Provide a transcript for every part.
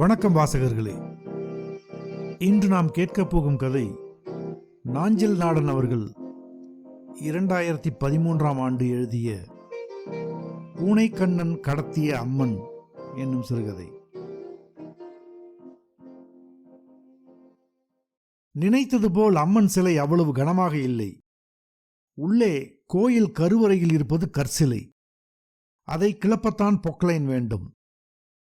வணக்கம் வாசகர்களே. இன்று நாம் கேட்கப் போகும் கதை நாஞ்சில் நாடன் அவர்கள் 2013ஆம் ஆண்டு எழுதிய பூனைக்கண்ணன் கடத்திய அம்மன் என்னும் சிறுகதை. நினைத்தது போல் அம்மன் சிலை அவ்வளவு கனமாக இல்லை. உள்ளே கோயில் கருவறையில் இருப்பது கற்சிலை. அதை கிளப்பத்தான் பொக்லைன் வேண்டும்.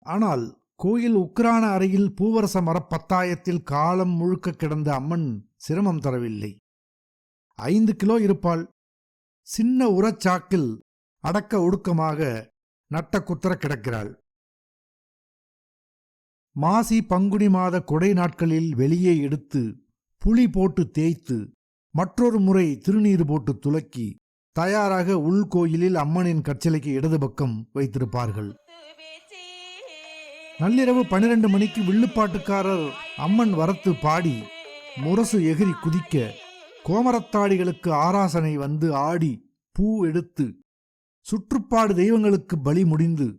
ஆனால் கோயில் உக்கிரான அறையில் பூவரச மரப்பத்தாயத்தில் காலம் முழுக்க கிடந்த அம்மன் சிரமம் தரவில்லை. 5 கிலோ இருப்பாள். சின்ன உரச்சாக்கில் அடக்க ஒடுக்கமாக நட்ட குத்தர கிடக்கிறாள். மாசி பங்குனி மாத கொடை நாட்களில் வெளியே எடுத்து புளி போட்டு தேய்த்து மற்றொரு முறை திருநீர் போட்டு துலக்கி தயாராக உள்கோயிலில் அம்மனின் கற்சிலைக்கு இடது பக்கம் வைத்திருப்பார்கள். நள்ளிரவு 12 மணிக்கு வில்லுப்பாட்டுக்காரர் அம்மன் வரத்து பாடி முரசு எகிரி குதிக்க கோமரத்தாடிகளுக்கு ஆராசனை வந்து ஆடி பூ எடுத்து சுற்றுப்பாடு தெய்வங்களுக்கு பலி முடிந்து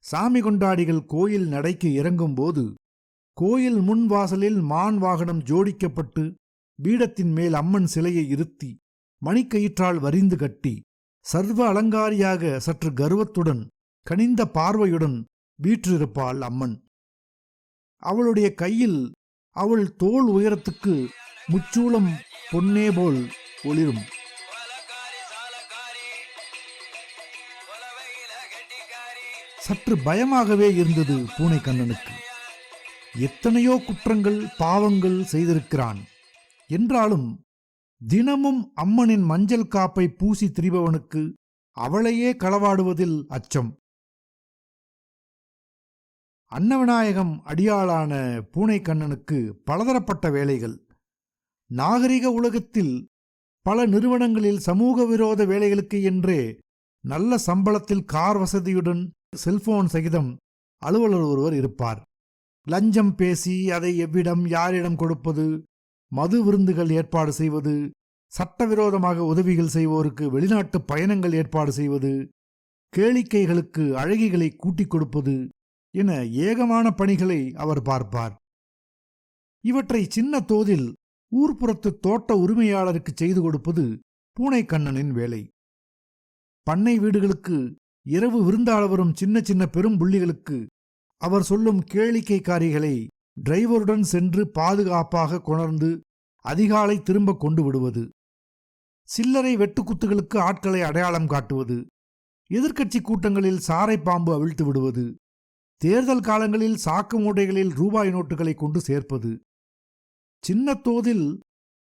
சாமி கொண்டாடிகள் கோயில் நடைக்கு இறங்கும்போது கோயில் முன் வாசலில் மான் வாகனம் ஜோடிக்கப்பட்டு பீடத்தின் மேல் அம்மன் சிலையை இருத்தி மணிக்கயிற்றால் வரிந்து கட்டி சர்வ அலங்காரியாக சற்று கர்வத்துடன் கனிந்த பார்வையுடன் வீற்றிருப்பாள் அம்மன். அவளுடைய கையில் அவள் தோள் உயரத்துக்கு முச்சூளம் பொன்னே போல் ஒளிரும். சற்று பயமாகவே இருந்தது பூனைக்கண்ணனுக்கு. எத்தனையோ குற்றங்கள் பாவங்கள் செய்திருக்கிறான். என்றாலும் தினமும் அம்மனின் மஞ்சள் காப்பை பூசி திரிபவனுக்கு அவளையே களவாடுவதில் அச்சம். அன்னவிநாயகம் அடியாளான பூனைக்கண்ணனுக்கு பலதரப்பட்ட வேலைகள். நாகரிக உலகத்தில் பல நிறுவனங்களில் சமூக விரோத வேலைகளுக்கு என்றே நல்ல சம்பளத்தில் கார் வசதியுடன் செல்போன் சகிதம் அலுவலர் ஒருவர் இருப்பார். லஞ்சம் பேசி அதை எவ்விடம் யாரிடம் கொடுப்பது, மது விருந்துகள் ஏற்பாடு செய்வது, சட்டவிரோதமாக உதவிகள் செய்வோருக்கு வெளிநாட்டு பயணங்கள் ஏற்பாடு செய்வது, கேளிக்கைகளுக்கு அழகிகளை கூட்டிக் கொடுப்பது என ஏகமான பணிகளை அவர் பார்ப்பார். இவற்றை சின்ன தோதில் ஊர்ப்புறத்து தோட்ட உரிமையாளருக்கு செய்து கொடுப்பது பூனைக்கண்ணனின் வேலை. பண்ணை வீடுகளுக்கு இரவு விருந்தாள வரும் சின்ன சின்ன பெரும் புள்ளிகளுக்கு அவர் சொல்லும் கேளிக்கைக்காரிகளை டிரைவருடன் சென்று பாதுகாப்பாக கொணர்ந்து அதிகாலை திரும்ப கொண்டு விடுவது, சில்லறை வெட்டுக்குத்துகளுக்கு ஆட்களை அடையாளம் காட்டுவது, எதிர்க்கட்சி கூட்டங்களில் சாரை பாம்பு அவிழ்த்து விடுவது, தேர்தல் காலங்களில் சாக்கு மூட்டைகளில் ரூபாய் நோட்டுகளை கொண்டு சேர்ப்பது. சின்ன தோதில்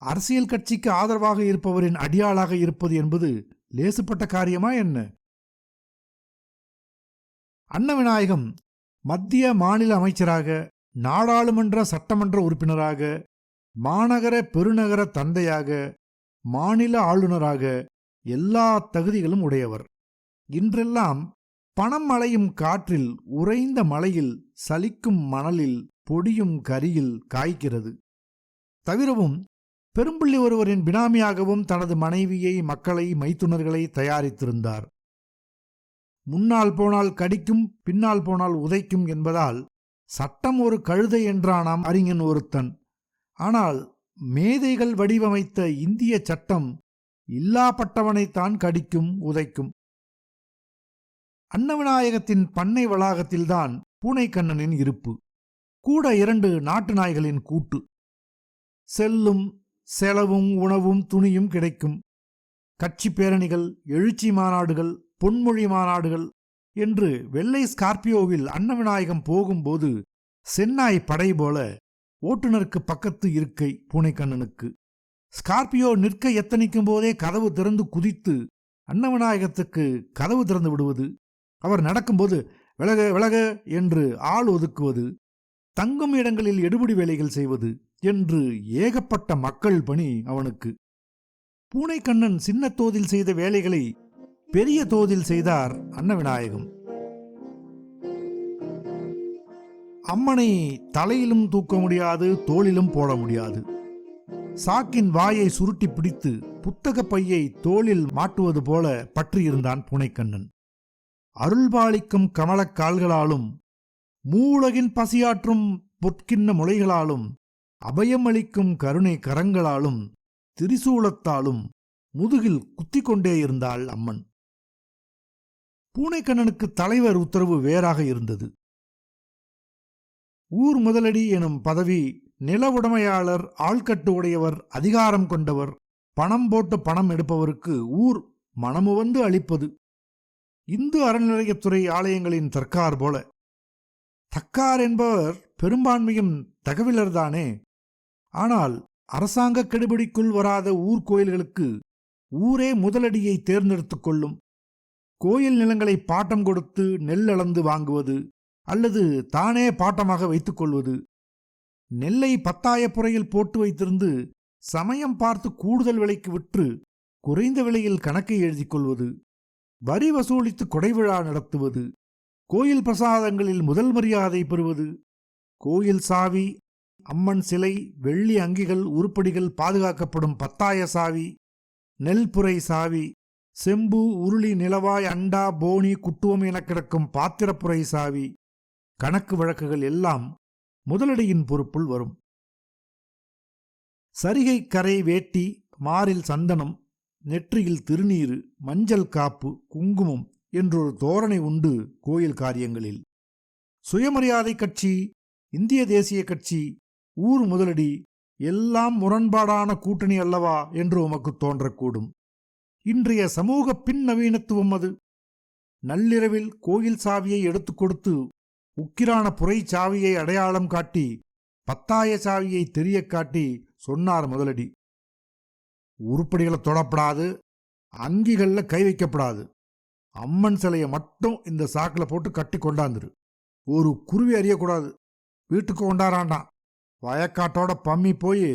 அரசியல் கட்சிக்கு ஆதரவாக இருப்பவரின் அடியாளாக இருப்பது என்பது லேசுப்பட்ட காரியமா என்ன? அன்னவிநாயகம் மத்திய மாநில அமைச்சராக, நாடாளுமன்ற சட்டமன்ற உறுப்பினராக, மாநகர பெருநகர தந்தையாக, மாநில ஆளுநராக எல்லா தகுதிகளும் உடையவர். இன்றெல்லாம் பணம் அலையும் காற்றில், உறைந்த மலையில், சலிக்கும் மணலில், பொடியும் கரியில் காய்க்கிறது. தவிரவும் பெரும்புள்ளி ஒருவரின் பினாமியாகவும் தனது மனைவியை, மக்களை, மைத்துனர்களை தயாரித்திருந்தார். முன்னால் போனால் கடிக்கும், பின்னால் போனால் உதைக்கும் என்பதால் சட்டம் ஒரு கழுதை என்றானாம் அறிஞன் ஒருத்தன். ஆனால் மேதைகள் வடிவமைத்த இந்திய சட்டம் இல்லாப்பட்டவனைத்தான் கடிக்கும், உதைக்கும். அன்னவிநாயகத்தின் பண்ணை வளாகத்தில்தான் பூனைக்கண்ணனின் இருப்பு. கூட 2 நாட்டு நாய்களின் கூட்டு. செல்லும் செலவும் உணவும் துணியும் கிடைக்கும். கட்சி பேரணிகள், எழுச்சி மாநாடுகள், பொன்மொழி மாநாடுகள் என்று வெள்ளை ஸ்கார்பியோவில் அன்னவிநாயகம் போகும்போது சென்னாய் படை போல ஓட்டுநருக்கு பக்கத்து இருக்கை பூனைக்கண்ணனுக்கு. ஸ்கார்பியோ நிற்க எத்தனிக்கும் போதே கதவு திறந்து குதித்து அன்னவிநாயகத்துக்கு கதவு திறந்து விடுவது, அவர் நடக்கும்போது விலக விலக என்று ஆள் ஒதுக்குவது, தங்கும் இடங்களில் எடுபிடி வேலைகள் செய்வது என்று ஏகப்பட்ட மக்கள் பணி அவனுக்கு. பூனைக்கண்ணன் சின்ன தோதில் செய்த வேலைகளை பெரிய தோதில் செய்தார் அன்னவிநாயகம். அம்மனை தலையிலும் தூக்க முடியாது, தோளிலும் போட முடியாது. சாக்கின் வாயை சுருட்டி பிடித்து புத்தக பையை தோளில் மாட்டுவது போல பற்றியிருந்தான் பூனைக்கண்ணன். அருள்பாலிக்கும் கமலக் கால்களாலும் மூலகின் பசியாற்றும் பொற்கிண்ண முளைகளாலும் அபயம் அளிக்கும் கருணை கரங்களாலும் திரிசூலத்தாலும் முதுகில் குத்திக் கொண்டே இருந்தாள் அம்மன். பூனைக்கண்ணனுக்கு தலைவர் உத்தரவு வேறாக இருந்தது. ஊர் முதலடி எனும் பதவி நில உடைமையாளர், ஆள்கட்டு உடையவர், அதிகாரம் கொண்டவர், பணம் போட்டு பணம் எடுப்பவருக்கு ஊர் மனமுவந்து அளிப்பது. இந்து அறநிலையத்துறை ஆலயங்களின் தர்க்கார் போல. தக்கார் என்பவர் பெரும்பான்மையும் தகவலர்தானே. ஆனால் அரசாங்க கெடுபிடிக்குள் வராத ஊர்கோயில்களுக்கு ஊரே முதலடியை தேர்ந்தெடுத்துக் கொள்ளும். கோயில் நிலங்களை பாட்டம் கொடுத்து நெல் அளந்து வாங்குவது அல்லது தானே பாட்டமாக வைத்துக் கொள்வது, நெல்லை பத்தாயப்புறையில் போட்டு வைத்திருந்து சமயம் பார்த்து கூடுதல் விலைக்கு விற்று குறைந்த விலையில் கணக்கை எழுதிக் கொள்வது, வரி வசூலித்து கொடைவிழா நடத்துவது, கோயில் பிரசாதங்களில் முதல் மரியாதை பெறுவது, கோயில் சாவி, அம்மன் சிலை, வெள்ளி அங்கிகள், உருப்படிகள் பாதுகாக்கப்படும் பத்தாய சாவி, நெல்புரை சாவி, செம்பு, உருளி, நிலவாய், அண்டா, போனி, குட்டுவம் என கிடக்கும் பாத்திரப்புரை சாவி, கணக்கு வழக்குகள் எல்லாம் முதலடியின் பொறுப்புள் வரும். சரிகை கரை வேட்டி, மாரில் சந்தனம், நெற்றியில் திருநீரு, மஞ்சள் காப்பு, குங்குமம் என்றொரு தோரணை உண்டு கோயில் காரியங்களில். சுயமரியாதை கட்சி, இந்திய தேசிய கட்சி, ஊர் முதலடி எல்லாம் முரண்பாடான கூட்டணி அல்லவா என்று உமக்கு தோன்றக்கூடும். இன்றைய சமூக பின்னவீனத்துவம் அது. நள்ளிரவில் கோயில் சாவியை எடுத்துக் கொடுத்து உக்கிரான புரை சாவியை அடையாளம் காட்டி பத்தாய சாவியை தெரிய காட்டி சொன்னார் முதலடி, உருப்படிகளை தொடப்படாது, அங்கிகள்ல கை வைக்கப்படாது, அம்மன் சிலையை மட்டும் இந்த சாக்கில் போட்டு கட்டி கொண்டாந்துரு, ஒரு குருவி அறியக்கூடாது, வீட்டுக்கு கொண்டாராண்டான், வயக்காட்டோட பம்மி போய்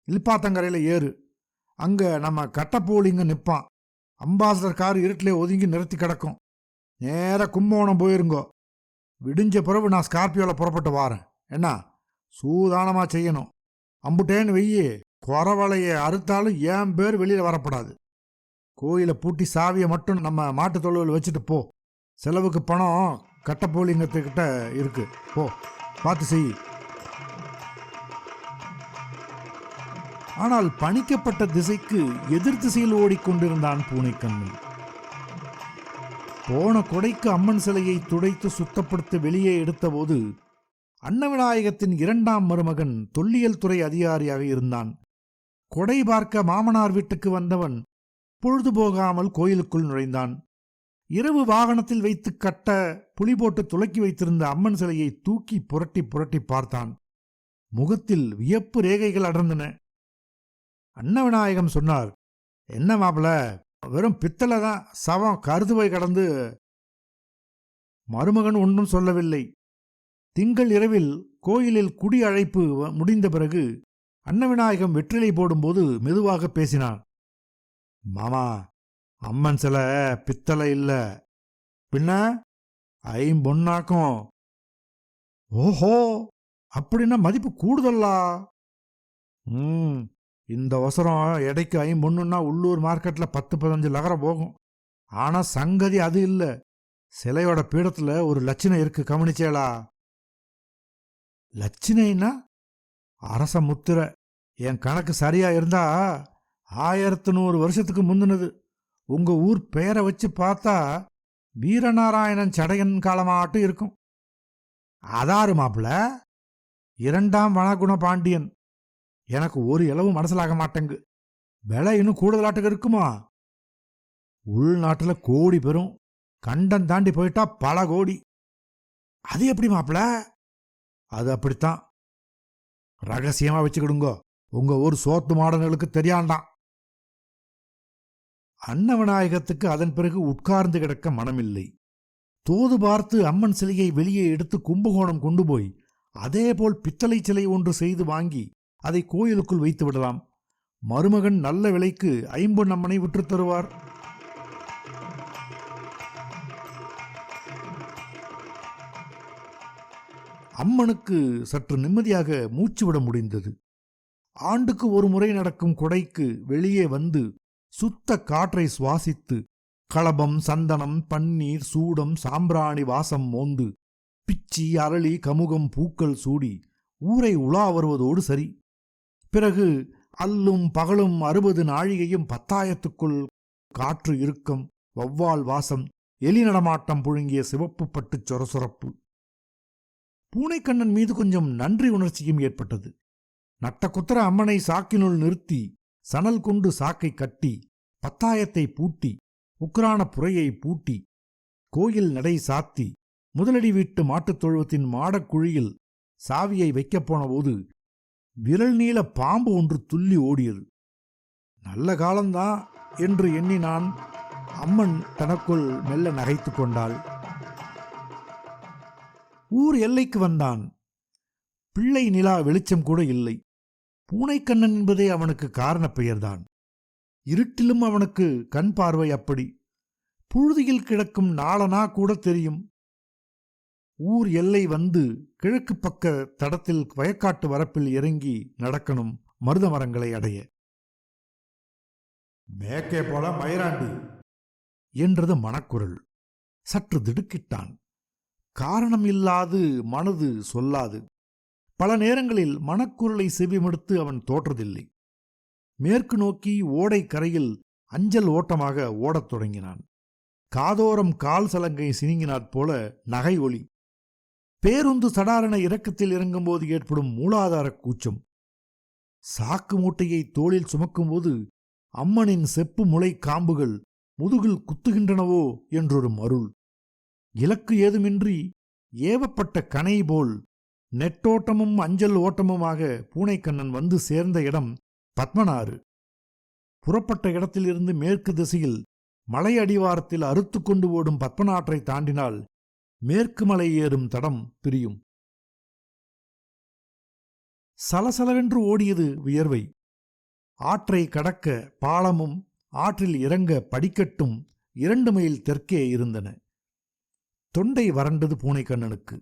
இல்பாத்தங்கரையில் ஏறு, அங்க நம்ம கட்டப்போலிங்க நிற்பான், அம்பாசடர் கார் இருட்டிலே ஒதுங்கி நிறுத்தி கிடக்கும், நேர கும்பகோணம் போயிருங்கோ, விடிஞ்ச பிறகு நான் ஸ்கார்பியோவில் புறப்பட்டு வாரேன், என்ன சூதானமாக செய்யணும், அம்புட்டேன்னு வெய்யி குறவளையை அறுத்தாலும் என் பேர் வெளியில் வரப்படாது, கோயிலை பூட்டி சாவியை மட்டும் நம்ம மாட்டு தொழுவில் வச்சுட்டு போ, செலவுக்கு பணம் கட்டப்போலிங்கத்துக்கிட்ட இருக்கு, போ பார்த்து செய். ஆனால் பணிக்கப்பட்ட திசைக்கு எதிர் திசையில் ஓடிக்கொண்டிருந்தான் பூனைக்கண்ணன். போன கொடைக்கு அம்மன் சிலையை துடைத்து சுத்தப்படுத்த வெளியே எடுத்தபோது அன்னவிநாயகத்தின் இரண்டாம் மருமகன் தொல்லியல் துறை அதிகாரியாக இருந்தான். கொடை பார்க்க மாமனார் வீட்டுக்கு வந்தவன் பொழுது போகாமல் கோயிலுக்குள் நுழைந்தான். இரவு வாகனத்தில் வைத்து கட்ட புலி போட்டு துலக்கி வைத்திருந்த அம்மன் சிலையை தூக்கி புரட்டி புரட்டி பார்த்தான். முகத்தில் வியப்பு ரேகைகள் அடர்ந்தன. அன்னவிநாயகம் சொன்னார், என்ன மாப்பிள, வெறும் பித்தளை தான், சவம் கருதுவை கடந்து. மருமகன் ஒன்றும் சொல்லவில்லை. திங்கள் இரவில் கோயிலில் குடி அழைப்பு முடிந்த பிறகு அன்னவிநாயகம் வெற்றிலை போடும்போது மெதுவாக பேசினான். மாமா, அம்மன் சிலை பித்தளை இல்ல, பின்ன ஐம்பொன்னாக்கும். ஓஹோ, அப்படின்னா மதிப்பு கூடுதல்லா? இந்த அவசரம் எடைக்கு ஐம்பொன்னுன்னா உள்ளூர் மார்க்கெட்ல 10-15 லகரம் போகும். ஆனா சங்கதி அது இல்ல. சிலையோட பீடத்துல ஒரு லட்சணை இருக்கு, கவனிச்சேளா? லட்சணைன்னா அரச முத்திரை. என் கணக்கு சரியா இருந்தா 1100 வருஷத்துக்கு முந்தினது. உங்க ஊர் பெயரை வச்சு பார்த்தா வீரநாராயணன் சடையன் காலமாட்டும் இருக்கும். அதாரு மாப்பிள, 2ஆம் வனகுண பாண்டியன். எனக்கு ஒரு இளவு மனசிலாக மாட்டேங்கு. விலை இன்னும் கூடுதலாட்டுக்கு இருக்குமா? உள்நாட்டில் கோடி பெறும், கண்டம் தாண்டி போயிட்டா பல கோடி. அது எப்படி மாப்பிள? அது அப்படித்தான், ரகசியமா வச்சுக்கிடுங்கோ, உங்க ஊர் சோத்து மாடனுக்கு தெரியாண்டான். அன்னவிநாயகத்துக்கு அதன் பிறகு உட்கார்ந்து கிடக்க மனமில்லை. தோது பார்த்து அம்மன் சிலையை வெளியே எடுத்து கும்பகோணம் கொண்டு போய் அதேபோல் பித்தளை சிலை ஒன்று செய்து வாங்கி அதை கோயிலுக்குள் வைத்து விடலாம். மருமகன் நல்ல விலைக்கு ஐம்பொன் அம்மனை விற்று தருவார். அம்மனுக்கு சற்று நிம்மதியாக மூச்சு விட முடிந்தது. ஆண்டுக்கு ஒரு முறை நடக்கும் கொடைக்கு வெளியே வந்து சுத்த காற்றை சுவாசித்து களபம், சந்தனம், பன்னீர், சூடம், சாம்பிராணி வாசம் மோந்து பிச்சி, அரளி, கமுகம், பூக்கள் சூடி ஊரை உலா வருவதோடு சரி. பிறகு அல்லும் பகலும் 60 நாழிகையும் பத்தாயத்துக்குள் காற்று இறுக்கம், வௌவால் வாசம், எலி நடமாட்டம் புழுங்கிய சிவப்பு பட்டு சொரசொரப்பு. பூனைக்கண்ணன் மீது கொஞ்சம் நன்றி உணர்ச்சியும் ஏற்பட்டது. நட்ட குத்திர அம்மனை சாக்கினுள் நிறுத்தி சணல் கொண்டு சாக்கை கட்டி பத்தாயத்தை பூட்டி உக்ரான புரையை பூட்டி கோயில் நடை சாத்தி முதலடி வீட்டு மாட்டுத் தொழுவத்தின் மாடக்குழியில் சாவியை வைக்கப் போனபோது விரல் நீள பாம்பு ஒன்று துள்ளி ஓடியது. நல்ல காலம்தான் என்று எண்ணினான். அம்மன் தனக்குள் மெல்ல நகைத்து கொண்டாள். ஊர் எல்லைக்கு வந்தான். பிள்ளை நிலா வெளிச்சம் கூட இல்லை. பூனைக்கண்ணன் என்பதே அவனுக்கு காரண பெயர்தான். இருட்டிலும் அவனுக்கு கண் பார்வை அப்படி. புழுதியில் கிடக்கும் நாளனா கூட தெரியும். ஊர் எல்லை வந்து கிழக்கு பக்க தடத்தில் வயக்காட்டு வரப்பில் இறங்கி நடக்கணும் மருத மரங்களை அடைய. மேக்கே போல மயிராண்டி என்றது மனக்குரல். சற்று திடுக்கிட்டான். காரணம் இல்லாது மனது சொல்லாது. பல நேரங்களில் மனக்குரலை செவிமடுத்து அவன் தோற்றதில்லை. மேற்கு நோக்கி ஓடை கரையில் அஞ்சல் ஓட்டமாக ஓடத் தொடங்கினான். காதோரம் கால் சலங்கை சினிங்கினாற் போல நகை ஒளி. பேருந்து சடாரண இறக்கத்தில் இறங்கும்போது ஏற்படும் மூலாதார கூச்சம். சாக்கு மூட்டையை தோளில் சுமக்கும்போது அம்மனின் செப்பு முளை காம்புகள் முதுகில் குத்துகின்றனவோ என்றொரு மருள். இலக்கு ஏதுமின்றி ஏவப்பட்ட கனை போல் நெட்டோட்டமும் அஞ்சல் ஓட்டமுமாக பூனைக்கண்ணன் வந்து சேர்ந்த இடம் பத்மனாறு. புறப்பட்ட இடத்திலிருந்து மேற்கு திசையில் மலை அடிவாரத்தில் அறுத்து கொண்டு ஓடும் பத்மநாற்றை தாண்டினால் மேற்கு மலை ஏறும் தடம் பிரியும். சலசலவென்று ஓடியது வியர்வை. ஆற்றை கடக்க பாலமும் ஆற்றில் இறங்க படிக்கட்டும் 2 மைல் தெற்கே இருந்தன. தொண்டை வறண்டது பூனைக்கண்ணனுக்கு.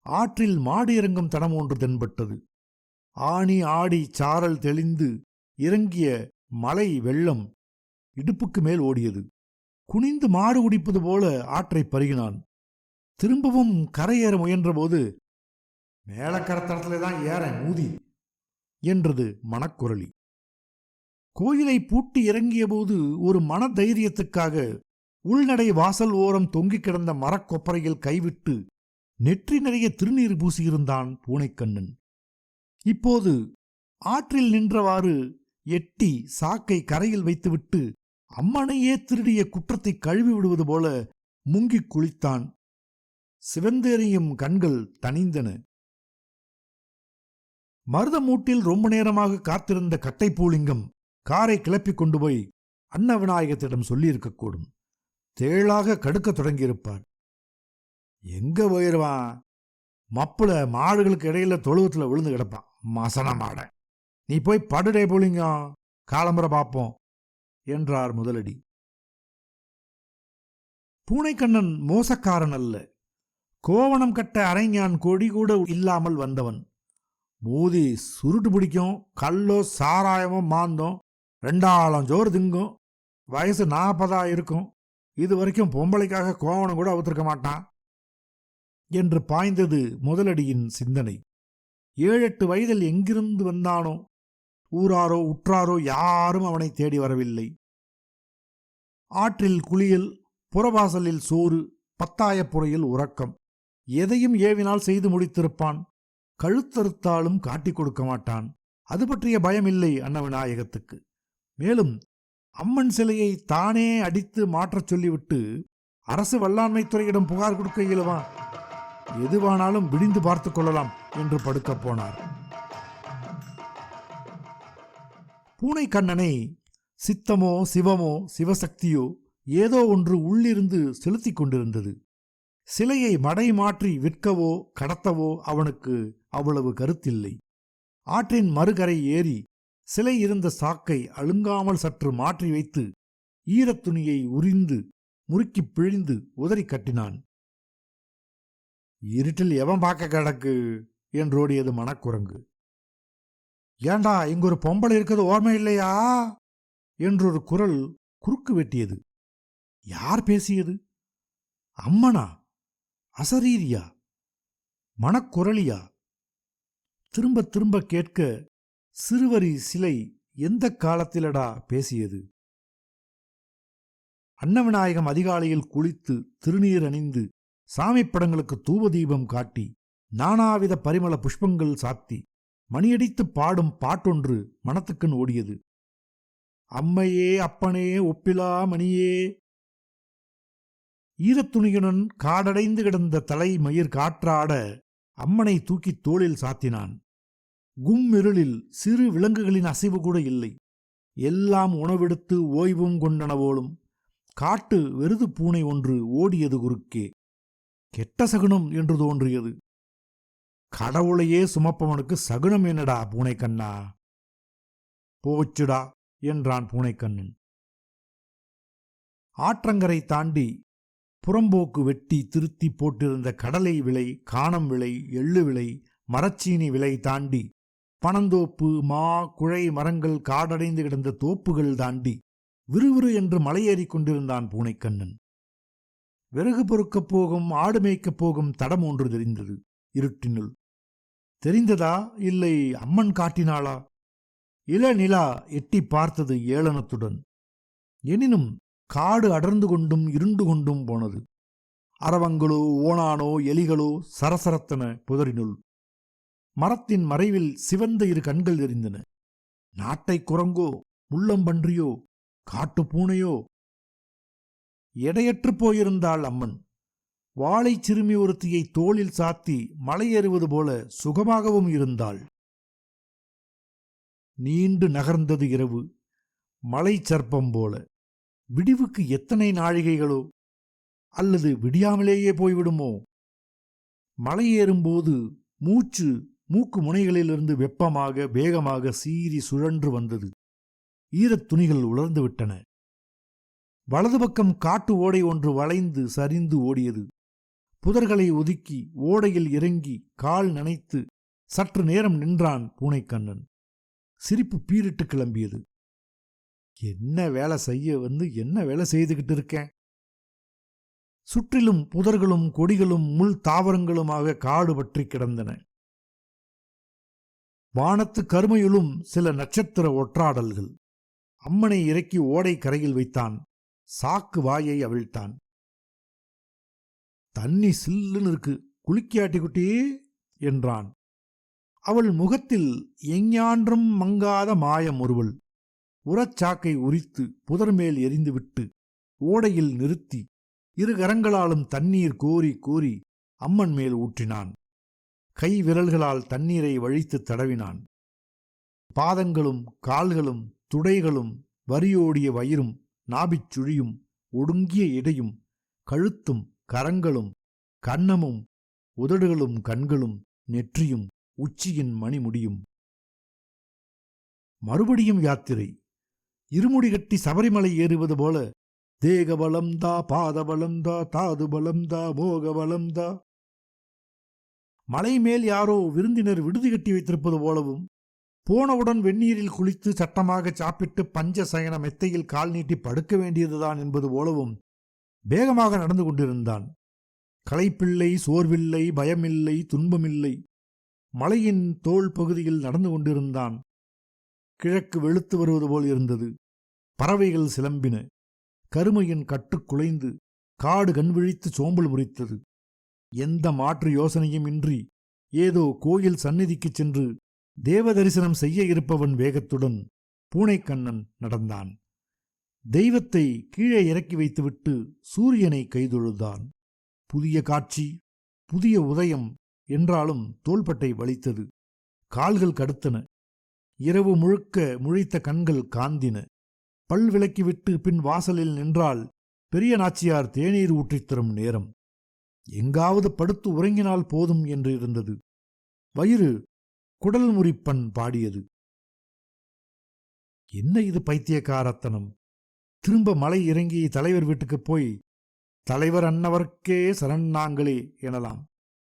ஆற்றில் மாடு இறங்கும் தடம் ஒன்று தென்பட்டது. ஆணி ஆடி சாரல் தெளிந்து இறங்கிய மலை வெள்ளம் இடுப்புக்கு மேல் ஓடியது. குனிந்து மாடு குடிப்பது போல ஆற்றை பருகினான். திரும்பவும் கரையேற முயன்றபோது, மேலக்கரத்தடத்திலே தான் ஏற மூதி என்றது மனக்குரலி. கோயிலை பூட்டி இறங்கியபோது ஒரு மன தைரியத்துக்காக உள்நடை வாசல் ஓரம் தொங்கிக் கிடந்த மரக்கொப்பரையில் கைவிட்டு நெற்றி நிறைய திருநீர் பூசியிருந்தான் பூனைக்கண்ணன். இப்போது ஆற்றில் நின்றவாறு எட்டி சாக்கை கரையில் வைத்துவிட்டு அம்மனையே திருடிய குற்றத்தை கழுவி விடுவது போல முங்கிக் குளித்தான். சிவந்தேறியும் கண்கள் தனிந்தன. மருதமூட்டில் ரொம்ப நேரமாக காத்திருந்த கட்டைப்பூலிங்கம் காரை கிளப்பிக் கொண்டு போய் அன்ன விநாயகத்திடம் சொல்லியிருக்கக்கூடும். தேளாக கடுக்க தொடங்கியிருப்பார். எங்க போயிருவான்? மப்புல மாடுகளுக்கு இடையில தொழுவத்துல விழுந்து கிடப்பான். மசன மாட. நீ போய் படுடே பூலிங்கம், காலம்புற பார்ப்போம் என்றார் முதலடி. பூனைக்கண்ணன் மோசக்காரன் அல்ல. கோவணம் கட்ட அரைஞான் கொடி கூட இல்லாமல் வந்தவன். மூதி சுருட்டு பிடிக்கும். கல்லோ சாராயமோ மாந்தோம். 2 ஆழம் ஜோறு திங்கும். வயசு 40 இருக்கும். இது வரைக்கும் பொம்பளைக்காக கோவணம் கூட அவுத்திருக்க மாட்டான் என்று பாய்ந்தது முதலடியின் சிந்தனை. 7-8 வயதில் எங்கிருந்து வந்தானோ? ஊராரோ உற்றாரோ யாரும் அவனை தேடி வரவில்லை. ஆற்றில் குளியல், புறவாசலில் சோறு, பத்தாயப்புறையில் உறக்கம். எதையும் ஏவினால் செய்து முடித்திருப்பான். கழுத்தறுத்தாலும் காட்டிக் கொடுக்க மாட்டான். அது பற்றிய பயமில்லை அன்னவிநாயகத்துக்கு. மேலும் அம்மன் சிலையை தானே அடித்து மாற்றச் சொல்லிவிட்டு அரசு வல்லாண்மைத்துறையிடம் புகார் கொடுக்க இயலுமா? எதுவானாலும் விடிந்து பார்த்து கொள்ளலாம் என்று படுக்கப் போனார். பூனைக்கண்ணனை சித்தமோ சிவமோ சிவசக்தியோ ஏதோ ஒன்று உள்ளிருந்து செலுத்திக் கொண்டிருந்தது. சிலையை மடை மாற்றி விற்கவோ கடத்தவோ அவனுக்கு அவ்வளவு கருத்தில்லை. ஆற்றின் மறுகரை ஏறி சிலை இருந்த சாக்கை அழுங்காமல் சற்று மாற்றி வைத்து ஈரத்துணியை உரிந்து முறுக்கி பிழிந்து உதறி கட்டினான். இருட்டில் எவன் பார்க்க கிடக்கு என்றோடியது மனக்குரங்கு. ஏண்டா இங்க ஒரு பொம்பளை இருக்கிறது ஓர்மை இல்லையா என்றொரு குரல் குறுக்கு வெட்டியது. யார் பேசியது? அம்மனா? அசரீரியா? மனக்குரலியா? திரும்ப திரும்ப கேட்க சிறுவரி சிலை எந்த காலத்திலடா பேசியது? அன்னவிநாயகம் அதிகாலையில் குளித்து திருநீர் அணிந்து சாமி படங்களுக்கு தூபதீபம் காட்டி நானாவித பரிமள புஷ்பங்கள் சாத்தி மணியடித்து பாடும் பாட்டொன்று மனத்துக்கண் ஓடியது. அம்மையே அப்பனே ஒப்பிலா மணியே. ஈரத்துணியுடன் காடடைந்து கிடந்த தலை மயிர் காற்றாட அம்மனை தூக்கி தோளில் சாத்தினான். இருளில் சிறு விலங்குகளின் அசைவு கூட இல்லை. எல்லாம் உணவெடுத்து ஓய்வும் கொண்டனவோலும் காட்டு வெறுது பூனை ஒன்று ஓடியது குறுக்கே. கெட்ட சகுனம் என்று தோன்றியது. கடவுளையே சுமப்பவனுக்கு சகுனம் என்னடா பூனைக்கண்ணா? போச்சுடா என்றான் பூனைக்கண்ணன். ஆற்றங்கரை தாண்டி புறம்போக்கு வெட்டி திருத்தி போட்டிருந்த கடலை விலை, காணம் விலை, எள்ளு விலை, மரச்சீனி விலை தாண்டி பனந்தோப்பு, மா, குழை மரங்கள் காடடைந்து கிடந்த தோப்புகள் தாண்டி விறுவிறு என்று மலையேறிக் கொண்டிருந்தான் பூனைக்கண்ணன். விறகு பொறுக்கப் போகும், ஆடு மேய்க்கப் போகும் தடம் ஒன்று தெரிந்தது இருட்டினுள். தெரிந்ததா இல்லை அம்மன் காட்டினாளா? இளநிலா எட்டி பார்த்தது ஏளனத்துடன். எனினும் காடு அடர்ந்து கொண்டும் இருண்டு கொண்டும் போனது. அரவங்களோ ஓணானோ எலிகளோ சரசரத்தன புதரினுள். மரத்தின் மறைவில் சிவந்த இரு கண்கள் தெரிந்தன. நாட்டை குரங்கோ, முள்ளம்பன்றியோ, காட்டு பூனையோ? எடையற்று போயிருந்தாள் அம்மன். வாழை சிறுமி ஒருத்தியை தோளில் சாத்தி மலையேறுவது போல சுகமாகவும் இருந்தாள். நீண்டு நகர்ந்தது இரவு, மலை சர்ப்பம் போல. விடிவுக்கு எத்தனை நாழிகைகளோ, அல்லது விடியாமலேயே போய்விடுமோ? மலையேறும்போது மூச்சு மூக்கு முனைகளிலிருந்து வெப்பமாக வேகமாக சீறி சுழன்று வந்தது. ஈரத் துணிகள் உலர்ந்து விட்டன. வலது பக்கம் காட்டு ஓடை ஒன்று வளைந்து சரிந்து ஓடியது. புதர்களை ஒதுக்கி ஓடையில் இறங்கி கால் நனைத்து சற்று நேரம் நின்றான் பூனைக்கண்ணன். சிரிப்பு பீரிட்டு கிளம்பியது. என்ன வேலை செய்ய வந்து என்ன வேலை செய்துகிட்டு இருக்கேன்? சுற்றிலும் புதர்களும் கொடிகளும் முள் தாவரங்களுமாக காடு பற்றி கிடந்தன. வானத்து கருமையிலும் சில நட்சத்திர ஒற்றாடல்கள். அம்மனை இறக்கி ஓடை கரையில் வைத்தான். சாக்கு வாயை அவிழ்த்தான். தண்ணி சில்லுன்னு இருக்கு, குளிக்கியாட்டி குட்டி என்றான். அவள் முகத்தில் எஞ்ஞான்றும் மங்காத மாயம் ஒருவள். உரச்சாக்கை உரித்து புதர் மேல் எரிந்துவிட்டு ஓடையில் நிறுத்தி இரு கரங்களாலும் தண்ணீர் கோரி கோரி அம்மன் மேல் ஊற்றினான். கை விரல்களால் தண்ணீரை வழித்து தடவினான். பாதங்களும் கால்களும் துடைகளும் வரியோடிய வயிறும் நாபிச் சுழியும் ஒடுங்கிய இடையும் கழுத்தும் கரங்களும் கன்னமும் உதடுகளும் கண்களும் நெற்றியும் உச்சியின் மணிமுடியும். மறுபடியும் யாத்திரை. இருமுடி கட்டி சபரிமலை ஏறுவது போல தேகபலம்தா, பாதபலம்தா, தாதுபலம்தா, மோகபலம்தா. மலை மேல் யாரோ விருந்தினர் விடுதி கட்டி வைத்திருப்பது போலவும், போனவுடன் வெந்நீரில் குளித்து சட்டமாக சாப்பிட்டு பஞ்ச சயன மெத்தையில் கால் நீட்டி படுக்க வேண்டியதுதான் என்பது போலவும் வேகமாக நடந்து கொண்டிருந்தான். களைப்பில்லை, சோர்வில்லை, பயமில்லை, துன்பமில்லை. மலையின் தோள் பகுதியில் நடந்து கொண்டிருந்தான். கிழக்கு வெளுத்து வருவது போல் இருந்தது. பறவைகள் சிலம்பின. கருமையின் கட்டு குலைந்து காடு கண்விழித்து சோம்பல் முறித்தது. எந்த மாற்று யோசனையும் இன்றி ஏதோ கோயில் சந்நிதிக்குச் சென்று தேவ தரிசனம் செய்ய இருப்பவன் வேகத்துடன் பூனைக்கண்ணன் நடந்தான். தெய்வத்தை கீழே இறக்கி வைத்துவிட்டு சூரியனை கைதொழுதான். புதிய காட்சி, புதிய உதயம் என்றாலும் தோள்பட்டை வலித்தது. கால்கள் கடுத்தன. இரவு முழுக்க முழித்த கண்கள் காந்தின. பல் விலக்கிவிட்டு பின் வாசலில் நின்றால் பெரிய நாச்சியார் தேநீர் ஊற்றித் தரும் நேரம். எங்காவது படுத்து உறங்கினால் போதும் என்று இருந்தது. வயிறு குடல் முறிப்பன் பாடியது. என்ன இது பைத்தியக்காரத்தனம்? திரும்ப மலை இறங்கி தலைவர் வீட்டுக்குப் போய் தலைவர் அன்னவர்க்கே சரணாங்களே எனலாம்.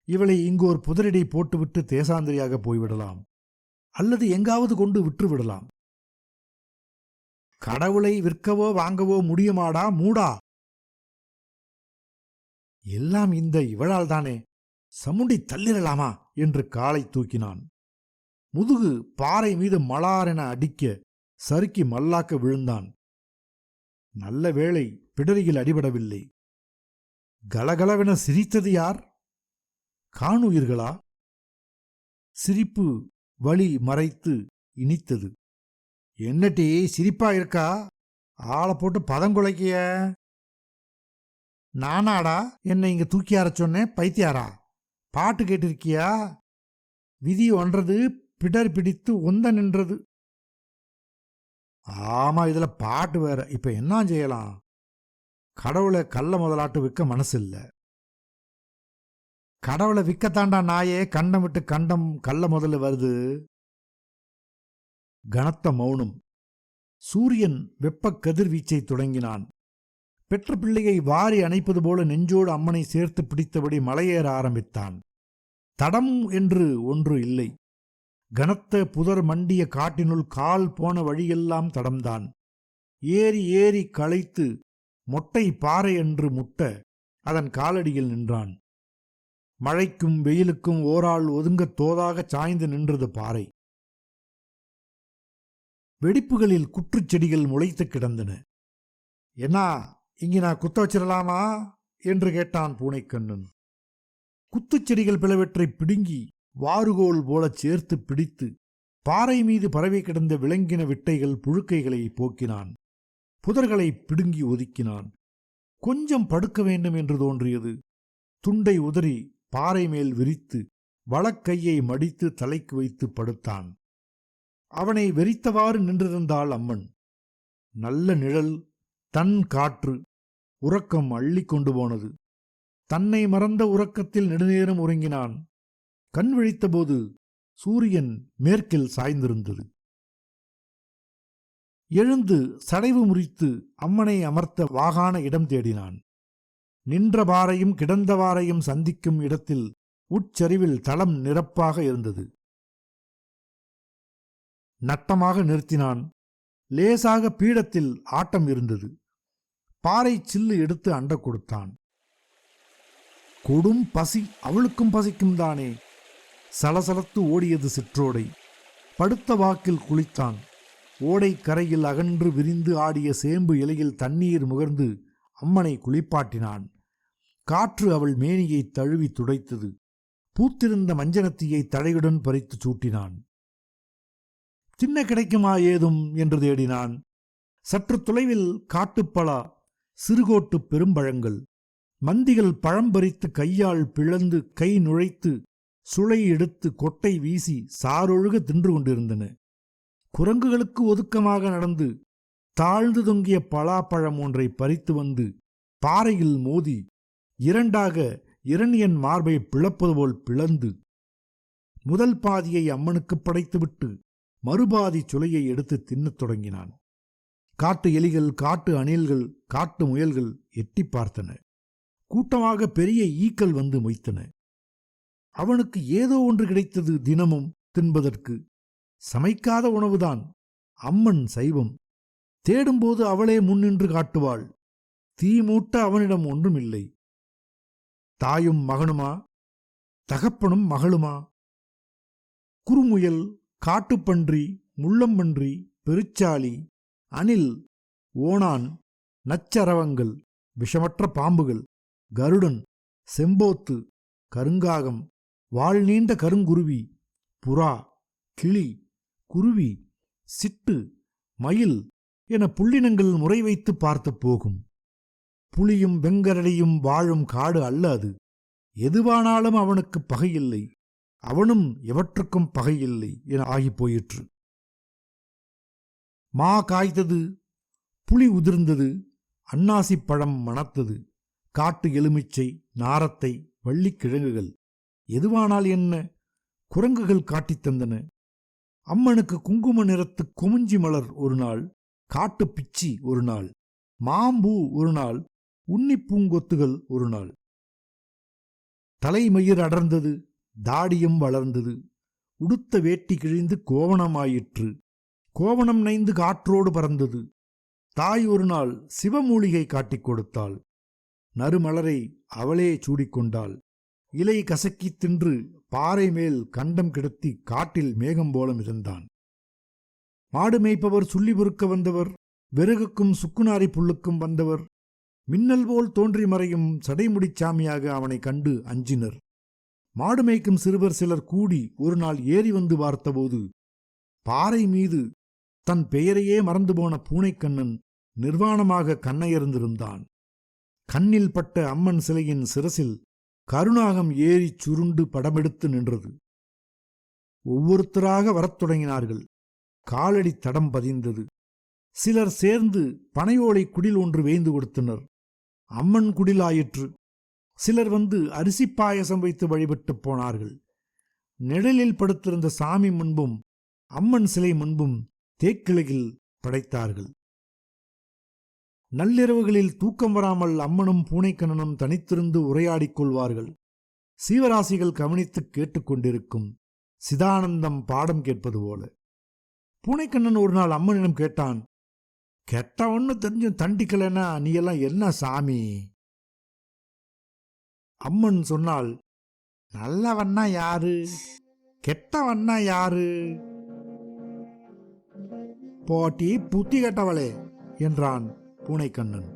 இவளை இங்கோர் புதரிடை போட்டுவிட்டு தேசாந்திரியாக போய்விடலாம். அல்லது எங்காவது கொண்டு விற்றுவிடலாம். கடவுளை விற்கவோ வாங்கவோ முடியுமாடா மூடா? எல்லாம் இந்த இவளால் தானே, சமுண்டி தள்ளிரலாமா என்று காலை தூக்கினான். முதுகு பாறை மீது மலாரென அடிக்க சறுக்கி மல்லாக்க விழுந்தான். நல்ல வேளை பிடரியில் அடிபடவில்லை. கலகலவென சிரித்தது யார்? காணுயிர்களா? சிரிப்பு வழி மறைத்து இனித்தது. என்னட்டி சிரிப்பா இருக்கா? ஆளை போட்டு பதங்குலைக்கிய. நானாடா என்னை இங்க தூக்கியார சொன்னேன், பைத்தியாரா? பாட்டு கேட்டிருக்கியா? விதி ஒன்றது பிடர் பிடித்து ஒந்த நின்றது. ஆமா, இதுல பாட்டு வேற. இப்ப என்ன செய்யலாம்? கடவுளை கள்ள முதலாட்டு விற்க மனசு இல்ல. கடவுளை விற்கத்தாண்டா நாயே கண்டம் விட்டு கண்டம் கள்ள முதல்ல வருது. கனத்த மௌனம். சூரியன் வெப்ப கதிர்வீச்சை தொடங்கினான். பெற்ற பிள்ளையை வாரி அணைப்பது போல நெஞ்சோடு அம்மனை சேர்த்து பிடித்தபடி மலையேற ஆரம்பித்தான். தடம் என்று ஒன்று இல்லை. கனத்த புதர் மண்டிய காட்டினுள் கால் போன வழியெல்லாம் தடம்தான். ஏறி ஏறி களைத்து மொட்டை பாறை என்று முட்ட அதன் காலடியில் நின்றான். மழைக்கும் வெயிலுக்கும் ஓராள் ஒதுங்கத் தோதாக சாய்ந்து நின்றது பாறை. வெடிப்புகளில் குற்றுச் செடிகள் முளைத்து கிடந்தன. என்ன, இங்கே நான் குத்த வச்சிடலாமா என்று கேட்டான் பூனைக்கண்ணன். குத்துச்செடிகள் பிளவற்றை பிடுங்கி வாறுகோல் போலச் சேர்த்து பிடித்து பாறை மீது பரவி கிடந்த விளங்கின விட்டைகள் புழுக்கைகளை போக்கினான். புதர்களை பிடுங்கி ஒதுக்கினான். கொஞ்சம் படுக்க வேண்டும் என்று தோன்றியது. துண்டை உதறி பாறை மேல் விரித்து வலக்கையை மடித்து தலைக்கு வைத்து படுத்தான். அவனை வெறித்தவாறு நின்றிருந்தாள் அம்மன். நல்ல நிழல், தன் காற்று. உறக்கம் அள்ளி கொண்டு போனது. தன்னை மறந்த உறக்கத்தில் நெடுநேரம் உறங்கினான். கண் விழித்தபோது சூரியன் மேற்கில் சாய்ந்திருந்தது. எழுந்து சடைவு முறித்து அம்மனை அமர்த்த வாகான இடம் தேடினான். நின்ற பாறையும் கிடந்தவாறையும் சந்திக்கும் இடத்தில் உட்சரிவில் தளம் நிரப்பாக இருந்தது. நட்டமாக நிறுத்தினான். லேசாக பீடத்தில் ஆட்டம் இருந்தது. பாறை சில்லு எடுத்து அண்ட கொடுத்தான். கொடும் பசி, அவளுக்கும் பசிக்கும் தானே. சலசலத்து ஓடியது சிற்றோடை. படுத்த வாக்கில் குளித்தான். ஓடை கரையில் அகன்று விரிந்து ஆடிய சேம்பு இலையில் தண்ணீர் முகர்ந்து அம்மனை குளிப்பாட்டினான். காற்று அவள் மேனியை தழுவி துடைத்தது. பூத்திருந்த மஞ்சனத்தீயை தழையுடன் பறித்து சூட்டினான். தின்ன கிடைக்குமா ஏதும் என்று தேடினான். சற்று தொலைவில் காட்டுப்பலா, சிறுகோட்டு பெரும்பழங்கள். மந்திகள் பழம் பறித்து கையால் பிளந்து கை நுழைத்து சுளை எடுத்து கொட்டை வீசி சாரொழுக தின்று கொண்டிருந்தன. குரங்குகளுக்கு ஒதுக்கமாக நடந்து தாழ்ந்து தொங்கிய பலாப்பழம் ஒன்றை பறித்து வந்து பாறையில் மோதி இரண்டாக இரணியன் மார்பை பிளப்பது போல் பிளந்து முதல் பாதியை அம்மனுக்கு படைத்துவிட்டு மறுபாதி சுளையை எடுத்து தின்னத் தொடங்கினான். காட்டு எலிகள், காட்டு அணில்கள், காட்டு முயல்கள் எட்டி பார்த்தன. கூட்டமாக பெரிய ஈக்கள் வந்து மொய்த்தன. அவனுக்கு ஏதோ ஒன்று கிடைத்தது தினமும் தின்பதற்கு. சமைக்காத உணவுதான். அம்மன் சைவம். தேடும்போது அவளே முன்னின்று காட்டுவாள். தீ மூட்ட அவனிடம் ஒன்றுமில்லை. தாயும் மகனுமா, தகப்பனும் மகளுமா? குறுமுயல், காட்டுப்பன்றி, முள்ளம்பன்றி, பெருச்சாளி, அணில், ஓணான், நச்சரவங்கள், விஷமற்ற பாம்புகள், கருடன், செம்போத்து, கருங்காகம், வாள் நீண்ட கருங்குருவி, புறா, கிளி, குருவி, சிட்டு, மயில் என புள்ளினங்கள் முறை வைத்து பார்த்து போகும். புலியும் வெங்கரடியும் வாழும் காடு அல்ல அது. எதுவானாலும் அவனுக்கு பகையில்லை. அவனும் எவற்றுக்கும் பகையில்லை என ஆகிப்போயிற்று. மா காய்த்தது, புளி உதிர்ந்தது, அன்னாசிப் பழம் மணத்தது, காட்டு எலுமிச்சை, நாரத்தை, வள்ளிக்கிழங்குகள். எதுவானால் என்ன? குரங்குகள் காட்டித் தந்தன. அம்மனுக்கு குங்கும நிறத்து குமுஞ்சி மலர் ஒரு நாள், காட்டு பிச்சி ஒரு நாள், மாம்பூ ஒரு நாள், உன்னிப்பூங்கொத்துகள் ஒரு நாள். தலைமயிர் அடர்ந்தது, தாடியும் வளர்ந்தது. உடுத்த வேட்டி கிழிந்து கோவணமாயிற்று. கோவணம் நைந்து காற்றோடு பறந்தது. தாய் ஒரு நாள் சிவமூலிகை காட்டிக் கொடுத்தாள். நறுமலரை அவளே சூடிக்கொண்டாள். இலை கசக்கித் தின்று பாறை மேல் கண்டம் கிடத்தி காட்டில் மேகம் போல மிதந்தான். மாடு மேய்ப்பவர் சுள்ளி பொறுக்க வந்தவர், விறகுக்கும் சுக்குநாரி புல்லுக்கும் வந்தவர், மின்னல் போல் தோன்றி மறையும் சடைமுடிச்சாமியாக அவனை கண்டு அஞ்சினர். மாடு மேய்க்கும் சிறுவர் சிலர் கூடி ஒரு நாள் ஏறி வந்து பார்த்தபோது பாறை மீது தன் பெயரையே மறந்து போன பூனைக்கண்ணன் நிர்வாணமாக கண்ணையர்ந்திருந்தான். கண்ணில் பட்ட அம்மன் சிலையின் சிரசில் கருணாகம் ஏறிச் சுருண்டு படமெடுத்து நின்றது. ஒவ்வொருத்தராக வரத் தொடங்கினார்கள். காலடி தடம் பதிந்தது. சிலர் சேர்ந்து பனையோலை குடில் ஒன்று வேய்ந்து கொடுத்தனர். அம்மன் குடில் ஆயிற்று. சிலர் வந்து அரிசி பாயசம் வைத்து வழிபட்டு போனார்கள். நிழலில் படுத்திருந்த சாமி முன்பும் அம்மன் சிலை முன்பும் தேக்கிளையில் படைத்தார்கள். நள்ளிரவுகளில் தூக்கம் வராமல் அம்மனும் பூனைக்கண்ணனும் தனித்திருந்து உரையாடிக் கொள்வார்கள். சீவராசிகள் கவனித்துக் கேட்டுக்கொண்டிருக்கும் சிதானந்தம் பாடம் கேட்பது போல. பூனைக்கண்ணன் ஒரு நாள் அம்மனிடம் கேட்டான், கெட்டவன்னு தெரிஞ்சும் தண்டிக்கலைன்னா நீ எல்லாம் என்ன சாமி? அம்மன் சொன்னால், நல்லவன்னா யாரு, கெட்டவன்னா யாரு? போட்டி புத்தி கெட்டவளே என்றான் பூனைக்கண்ணன்.